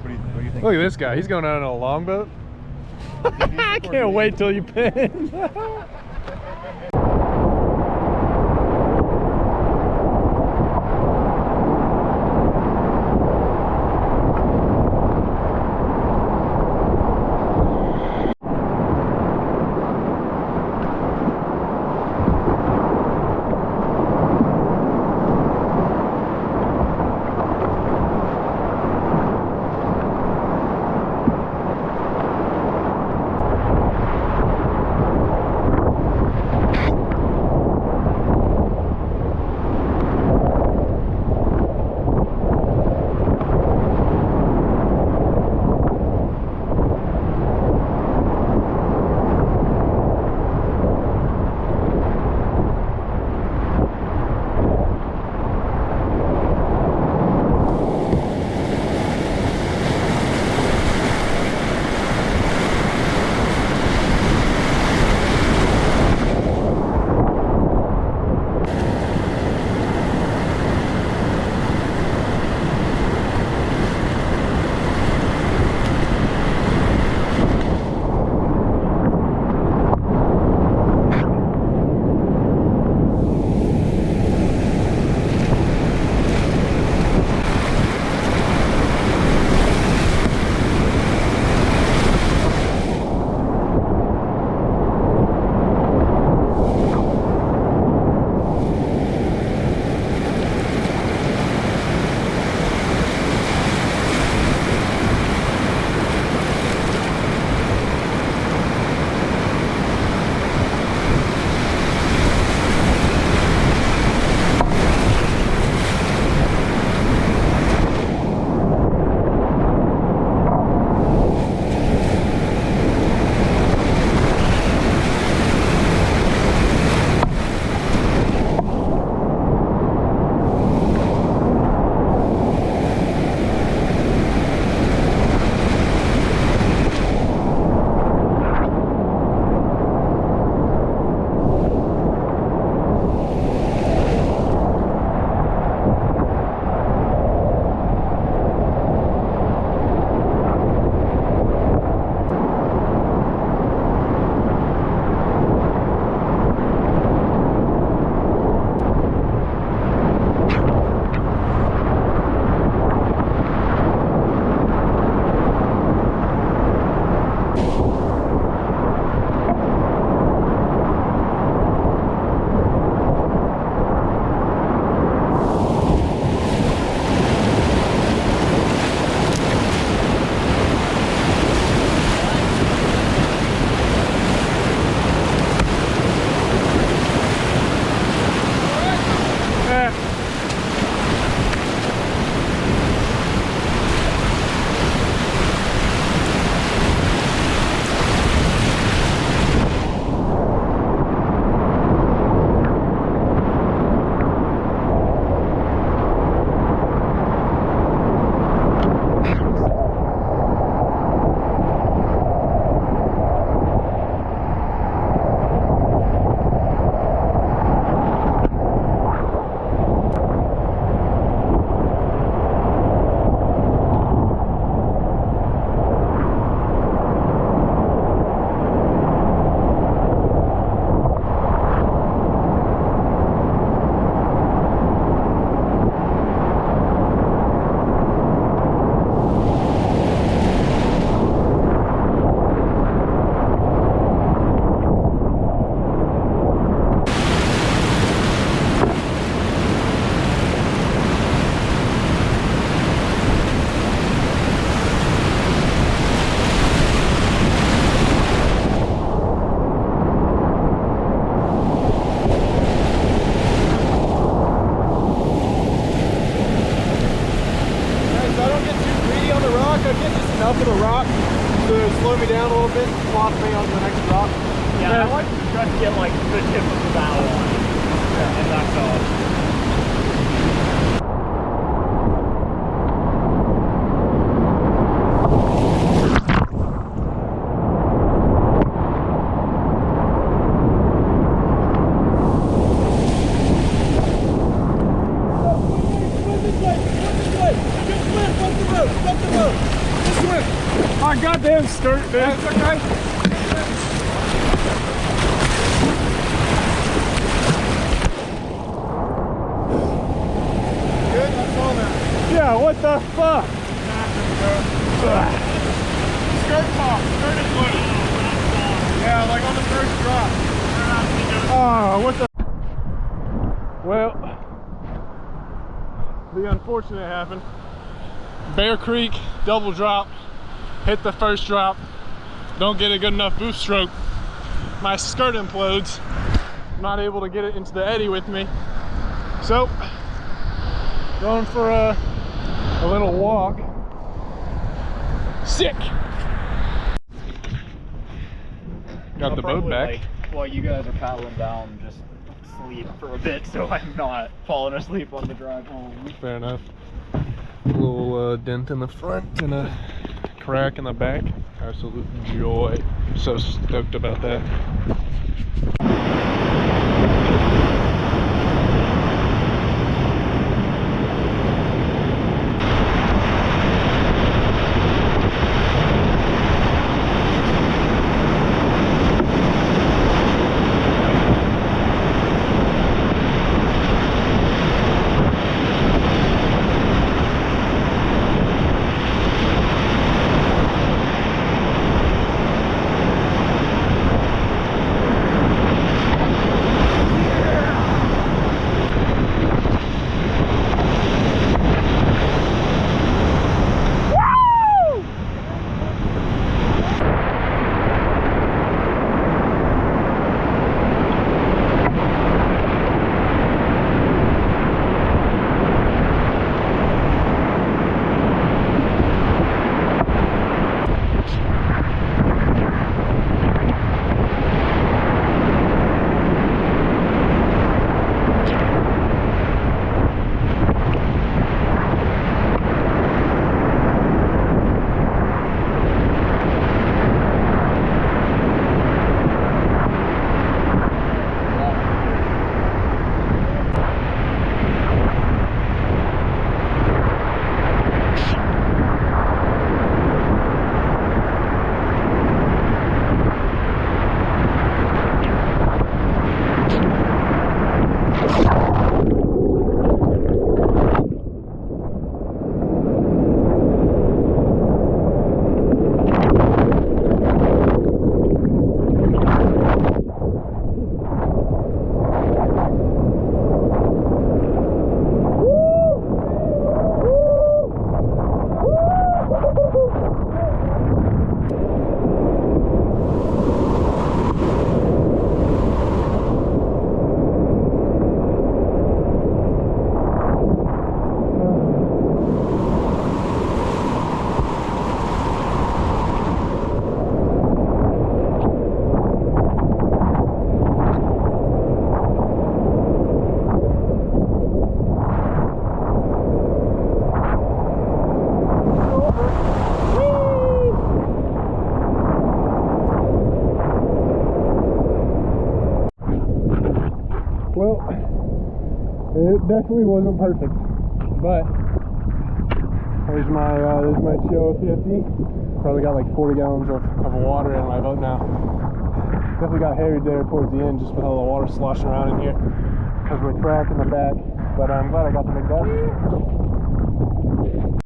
What do you think? Look at this guy. He's going out on a longboat. I can't wait till you pin. enough of the rock to slow me down a little bit and flop me onto the next rock. Yeah, I like to try to get like the tip of the bow on it. Yeah. And that's all. Up the road! my goddamn skirt, dude. That's okay. Good, I saw that. Yeah, what the fuck? Skirt pop, skirt is loose. Yeah, like on the first drop. Oh, what the? Well, the unfortunate happened. Bear Creek double drop, hit the first drop, don't get a good enough boost stroke. My skirt implodes. I'm not able to get it into the eddy with me. So, going for a little walk. Sick. Got the boat back. Like, while you guys are paddling down, just sleep for a bit so I'm not falling asleep on the drive home. Fair enough. A little dent in the front and a crack in the back. Absolute joy. So stoked about that. Well, it definitely wasn't perfect, but there's my Chihuahua PFD. Probably got like 40 gallons of water in my boat now. Definitely got harried there towards the end just with all the water sloshing around in here because we're track in the back, but I'm glad I got to make that.